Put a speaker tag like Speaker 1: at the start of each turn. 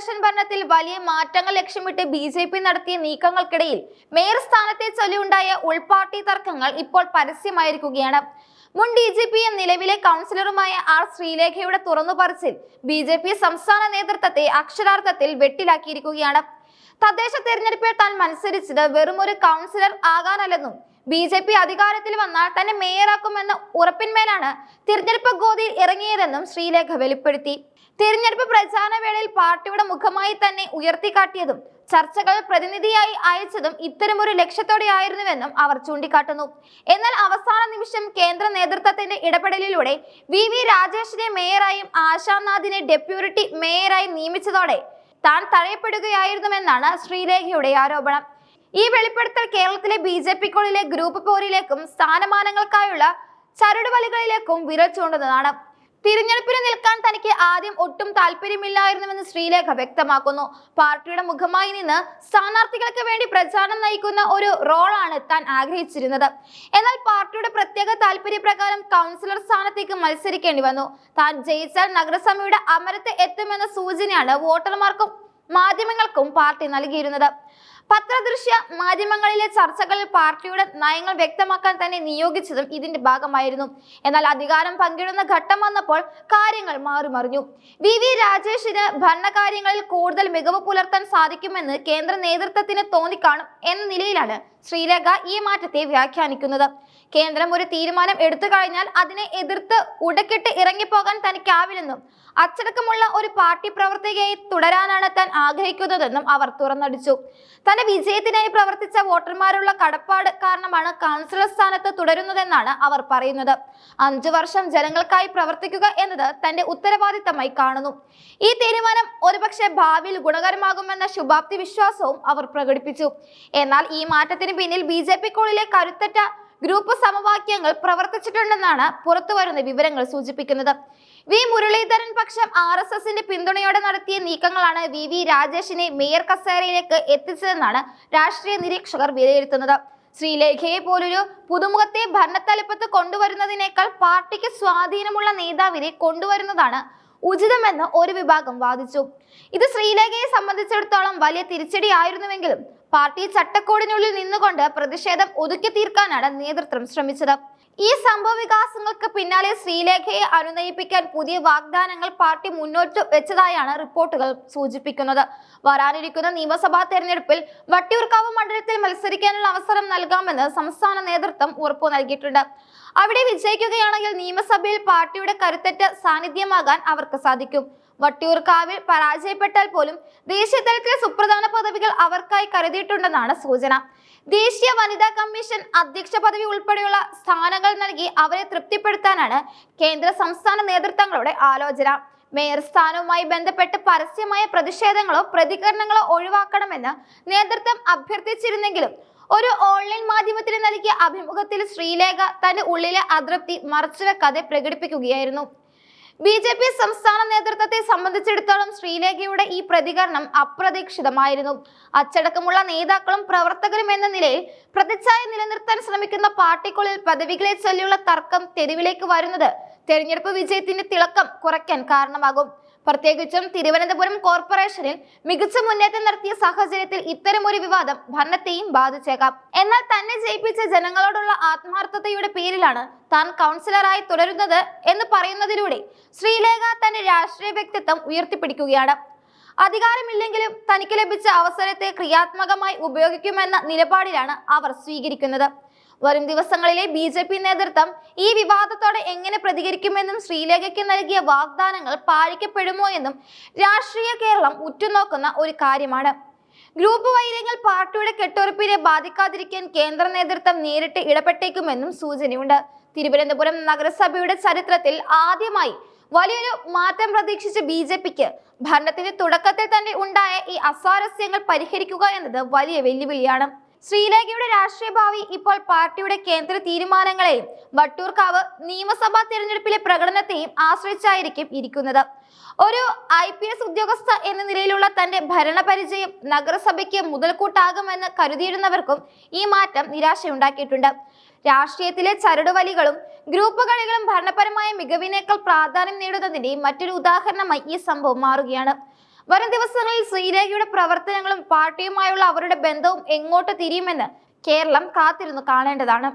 Speaker 1: Corporation ഭരണത്തിൽ വലിയ മാറ്റങ്ങൾ ലക്ഷ്യമിട്ട് ബി.ജെ.പി. നടത്തിയ നീക്കങ്ങൾക്കിടയിൽ മേയർ സ്ഥാനത്തെ ചൊല്ലിയുണ്ടായ ഉൾപാർട്ടി തർക്കങ്ങൾ ഇപ്പോൾ പരസ്യമായിരിക്കുകയാണ്. മുൻ DGPയും നിലവിലെ കൗൺസിലറുമായ ആർ ശ്രീലേഖയുടെ തുറന്നുപറച്ചിൽ ബി.ജെ.പി. സംസ്ഥാന നേതൃത്വത്തെ അക്ഷരാർത്ഥത്തിൽ വെട്ടിലാക്കിയിരിക്കുകയാണ്. തദ്ദേശ തെരഞ്ഞെടുപ്പിൽ താൻ മത്സരിച്ചത് വെറും ഒരു കൗൺസിലർ ആകാനല്ലെന്നും ബി.ജെ.പി. അധികാരത്തിൽ വന്നാൽ തന്നെ മേയറാക്കുമെന്ന ഉറപ്പിന്മേലാണ് തിരഞ്ഞെടുപ്പ് ഗോതിയിൽ ഇറങ്ങിയതെന്നും ശ്രീലേഖ വെളിപ്പെടുത്തി. തിരഞ്ഞെടുപ്പ് പ്രചാരണ വേളയിൽ പാർട്ടിയുടെ മുഖമായി തന്നെ ഉയർത്തിക്കാട്ടിയതും ചർച്ചകൾ പ്രതിനിധിയായി അയച്ചതും ഇത്തരമൊരു ലക്ഷ്യത്തോടെയായിരുന്നുവെന്നും അവർ ചൂണ്ടിക്കാട്ടുന്നു. എന്നാൽ അവസാന നിമിഷം കേന്ദ്ര നേതൃത്വത്തിന്റെ ഇടപെടലിലൂടെ വി രാജേഷിനെ മേയറായും ആശാനാഥിനെ ഡെപ്യൂട്ടി മേയറായി നിയമിച്ചതോടെ താൻ തഴയപ്പെടുകയായിരുന്നുവെന്നാണ് ശ്രീലേഖയുടെ ആരോപണം. ഈ വെളിപ്പെടുത്തൽ കേരളത്തിലെ ബി.ജെ.പിക്കുള്ളിലെ ഗ്രൂപ്പ് പോരിലേക്കും സ്ഥാനമാനങ്ങൾക്കായുള്ള ചരടുവലികളിലേക്കും വിരൽ ചൂണ്ടുന്നതാണ്. തിരഞ്ഞെടുപ്പിന് നിൽക്കാൻ തനിക്ക് ആദ്യം ഒട്ടും താല്പര്യമില്ലായിരുന്നുവെന്ന് ശ്രീലേഖ വ്യക്തമാക്കുന്നു. പാർട്ടിയുടെ മുഖമായി നിന്ന് സ്ഥാനാർത്ഥികൾക്ക് വേണ്ടി പ്രചാരണം നയിക്കുന്ന ഒരു റോളാണ് താൻ ആഗ്രഹിച്ചിരുന്നത്. എന്നാൽ പാർട്ടിയുടെ പ്രത്യേക താല്പര്യപ്രകാരം കൗൺസിലർ സ്ഥാനത്തേക്ക് മത്സരിക്കേണ്ടി വന്നു. താൻ ജയിച്ചാൽ നഗരസഭയുടെ അമരത്ത് എത്തുമെന്ന സൂചനയാണ് വോട്ടർമാർക്കും മാധ്യമങ്ങൾക്കും പാർട്ടി നൽകിയിരുന്നത്. പത്രദൃശ്യ മാധ്യമങ്ങളിലെ ചർച്ചകളിൽ പാർട്ടിയുടെ നയങ്ങൾ വ്യക്തമാക്കാൻ തന്നെ നിയോഗിച്ചതും ഇതിന്റെ ഭാഗമായിരുന്നു. എന്നാൽ അധികാരം പങ്കിടുന്ന ഘട്ടം വന്നപ്പോൾ കാര്യങ്ങൾ മാറിമറിഞ്ഞു. വി രാജേഷിന് ഭരണകാര്യങ്ങളിൽ കൂടുതൽ മികവ് പുലർത്താൻ സാധിക്കുമെന്ന് കേന്ദ്ര നേതൃത്വത്തിന് തോന്നിക്കാണും എന്ന നിലയിലാണ് ശ്രീലേഖ ഈ മാറ്റത്തെ വ്യാഖ്യാനിക്കുന്നത്. കേന്ദ്രം ഒരു തീരുമാനം എടുത്തു കഴിഞ്ഞാൽ അതിനെ എതിർത്ത് ഉടക്കിട്ട് ഇറങ്ങിപ്പോകാൻ തനിക്കാവില്ലെന്നും അച്ചടക്കമുള്ള ഒരു പാർട്ടി പ്രവർത്തകയായി തുടരാനാണ് താൻ ആഗ്രഹിക്കുന്നതെന്നും അവർ തുറന്നടിച്ചു. തന്റെ വിജയത്തിനായി പ്രവർത്തിച്ച വോട്ടർമാരുള്ള കടപ്പാട് കാരണമാണ് കൗൺസിലർ സ്ഥാനത്ത് തുടരുന്നതെന്നാണ് അവർ പറയുന്നത്. 5 വർഷം ജനങ്ങൾക്കായി പ്രവർത്തിക്കുക എന്നത് തന്റെ ഉത്തരവാദിത്തമായി കാണുന്നു. ഈ തീരുമാനം ഒരുപക്ഷെ ഭാവിയിൽ ഗുണകരമാകുമെന്ന ശുഭാപ്തി വിശ്വാസവും അവർ പ്രകടിപ്പിച്ചു. എന്നാൽ ഈ മാറ്റത്തിന് പിന്നിൽ ബി.ജെ.പിക്കുള്ളിലെ കരുത്തറ്റ ഗ്രൂപ്പ് സമവാക്യങ്ങൾ പ്രവർത്തിച്ചിട്ടുണ്ടെന്നാണ് പുറത്തുവരുന്ന വിവരങ്ങൾ സൂചിപ്പിക്കുന്നത്. വി മുരളീധരൻ പക്ഷം RSSന്റെ പിന്തുണയോടെ നടത്തിയ നീക്കങ്ങളാണ് വി രാജേഷിനെ മേയർ കസേരയിലേക്ക് എത്തിച്ചതെന്നാണ് രാഷ്ട്രീയ നിരീക്ഷകർ വിലയിരുത്തുന്നത്. ശ്രീലേഖയെ പോലൊരു പുതുമുഖത്തെ ഭരണത്തലപ്പത്ത് കൊണ്ടുവരുന്നതിനേക്കാൾ പാർട്ടിക്ക് സ്വാധീനമുള്ള നേതാവിനെ കൊണ്ടുവരുന്നതാണ് ഉചിതമെന്ന് ഒരു വിഭാഗം വാദിച്ചു. ഇത് ശ്രീലേഖയെ സംബന്ധിച്ചിടത്തോളം വലിയ തിരിച്ചടിയായിരുന്നുവെങ്കിലും പാർട്ടി ചട്ടക്കൂടിനുള്ളിൽ നിന്നുകൊണ്ട് പ്രതിഷേധം ഒതുക്കി തീർക്കാനാണ് നേതൃത്വം ശ്രമിച്ചത്. ഈ സംഭവ വികാസങ്ങൾക്ക് പിന്നാലെ ശ്രീലേഖയെ അനുനയിപ്പിക്കാൻ പുതിയ വാഗ്ദാനങ്ങൾ പാർട്ടി മുന്നോട്ട് വെച്ചതായാണ് റിപ്പോർട്ടുകൾ സൂചിപ്പിക്കുന്നത്. വരാനിരിക്കുന്ന നിയമസഭാ തെരഞ്ഞെടുപ്പിൽ വട്ടിയൂർക്കാവ് മണ്ഡലത്തിൽ മത്സരിക്കാനുള്ള അവസരം നൽകാമെന്ന് സംസ്ഥാന നേതൃത്വം ഉറപ്പു നൽകിയിട്ടുണ്ട്. അവിടെ വിജയിക്കുകയാണെങ്കിൽ നിയമസഭയിൽ പാർട്ടിയുടെ കരുത്തറ്റ സാന്നിധ്യമാകാൻ അവർക്ക് സാധിക്കും. വട്ടിയൂർക്കാവിൽ പരാജയപ്പെട്ടാൽ പോലും ദേശീയ തലത്തിലെ സുപ്രധാന പദവികൾ അവർക്കായി കരുതിയിട്ടുണ്ടെന്നാണ് സൂചന. ദേശീയ വനിതാ കമ്മീഷൻ അധ്യക്ഷ പദവി ഉൾപ്പെടെയുള്ള സ്ഥാനങ്ങൾ നൽകി അവരെ തൃപ്തിപ്പെടുത്താനാണ് കേന്ദ്ര സംസ്ഥാന നേതൃത്വങ്ങളുടെ ആലോചന. മേയർ സ്ഥാനവുമായി ബന്ധപ്പെട്ട് പരസ്യമായ പ്രതിഷേധങ്ങളോ പ്രതികരണങ്ങളോ ഒഴിവാക്കണമെന്ന് നേതൃത്വം അഭ്യർത്ഥിച്ചിരുന്നെങ്കിലും ഒരു ഓൺലൈൻ മാധ്യമത്തിന് നൽകിയ അഭിമുഖത്തിൽ ശ്രീലേഖ തന്റെ ഉള്ളിലെ അതൃപ്തി മറച്ചുവെക്കാതെ പ്രകടിപ്പിക്കുകയായിരുന്നു. ബി.ജെ.പി. സംസ്ഥാന നേതൃത്വത്തെ സംബന്ധിച്ചിടത്തോളം ശ്രീലേഖയുടെ ഈ പ്രതികരണം അപ്രതീക്ഷിതമായിരുന്നു. അച്ചടക്കമുള്ള നേതാക്കളും പ്രവർത്തകരും എന്ന നിലയിൽ പ്രതിച്ഛായ നിലനിർത്താൻ ശ്രമിക്കുന്ന പാർട്ടിക്കുള്ളിൽ പദവികളെ ചൊല്ലിയുള്ള തർക്കം തെരുവിലേക്ക് വരുന്നത് തെരഞ്ഞെടുപ്പ് വിജയത്തിന്റെ തിളക്കം കുറയ്ക്കാൻ കാരണമാകും. പ്രത്യേകിച്ചും തിരുവനന്തപുരം കോർപ്പറേഷനിൽ മികച്ച മുന്നേറ്റം നടത്തിയ സാഹചര്യത്തിൽ ഇത്തരമൊരു വിവാദം ഭരണത്തെയും ബാധിച്ചേക്കാം. എന്നാൽ തന്നെ ജയിപ്പിച്ച ജനങ്ങളോടുള്ള ആത്മാർത്ഥതയുടെ പേരിലാണ് താൻ കൗൺസിലറായി തുടരുന്നത് എന്ന് പറയുന്നതിലൂടെ ശ്രീലേഖ തന്റെ രാഷ്ട്രീയ വ്യക്തിത്വം ഉയർത്തിപ്പിടിക്കുകയാണ്. അധികാരമില്ലെങ്കിലും തനിക്ക് ലഭിച്ച അവസരത്തെ ക്രിയാത്മകമായി ഉപയോഗിക്കുമെന്ന നിലപാടിലാണ് അവർ സ്വീകരിക്കുന്നത്. വരും ദിവസങ്ങളിലെ ബി.ജെ.പി. നേതൃത്വം ഈ വിവാദത്തോടെ എങ്ങനെ പ്രതികരിക്കുമെന്നും ശ്രീലേഖയ്ക്ക് നൽകിയ വാഗ്ദാനങ്ങൾ പാലിക്കപ്പെടുമോ എന്നും രാഷ്ട്രീയ കേരളം ഉറ്റുനോക്കുന്ന ഒരു കാര്യമാണ്. ഗ്രൂപ്പ് വൈര്യങ്ങൾ പാർട്ടിയുടെ കെട്ടുറപ്പിനെ ബാധിക്കാതിരിക്കാൻ കേന്ദ്ര നേതൃത്വം നേരിട്ട് ഇടപെട്ടേക്കുമെന്നും സൂചനയുണ്ട്. തിരുവനന്തപുരം നഗരസഭയുടെ ചരിത്രത്തിൽ ആദ്യമായി വലിയൊരു മാറ്റം പ്രതീക്ഷിച്ച ബി.ജെ.പിക്ക് ഭരണത്തിന്റെ തുടക്കത്തിൽ തന്നെ ഉണ്ടായ ഈ അസ്വാരസ്യങ്ങൾ പരിഹരിക്കുക എന്നത് വലിയ വെല്ലുവിളിയാണ്. ശ്രീലേഖയുടെ രാഷ്ട്രീയ ഭാവി ഇപ്പോൾ പാർട്ടിയുടെ കേന്ദ്ര തീരുമാനങ്ങളെയും വട്ടിയൂർക്കാവ് നിയമസഭാ തിരഞ്ഞെടുപ്പിലെ പ്രകടനത്തെയും ആശ്രയിച്ചായിരിക്കും ഇരിക്കുന്നത്. ഒരു IPS ഉദ്യോഗസ്ഥ എന്ന നിലയിലുള്ള തന്റെ ഭരണപരിചയം നഗരസഭയ്ക്ക് മുതൽക്കൂട്ടാകുമെന്ന് കരുതിയിരുന്നവർക്കും ഈ മാറ്റം നിരാശയുണ്ടാക്കിയിട്ടുണ്ട്. രാഷ്ട്രീയത്തിലെ ചരടുവലികളും ഗ്രൂപ്പ് കളികളും ഭരണപരമായ മികവിനേക്കാൾ പ്രാധാന്യം നേടുന്നതിന്റെ മറ്റൊരു ഉദാഹരണമായി ഈ സംഭവം മാറുകയാണ്. വരും ദിവസങ്ങളിൽ ശ്രീരേഖയുടെ പ്രവർത്തനങ്ങളും പാർട്ടിയുമായുള്ള അവരുടെ ബന്ധവും എങ്ങോട്ട് തിരിയുമെന്ന് കേരളം കാത്തിരുന്നു കാണേണ്ടതാണ്.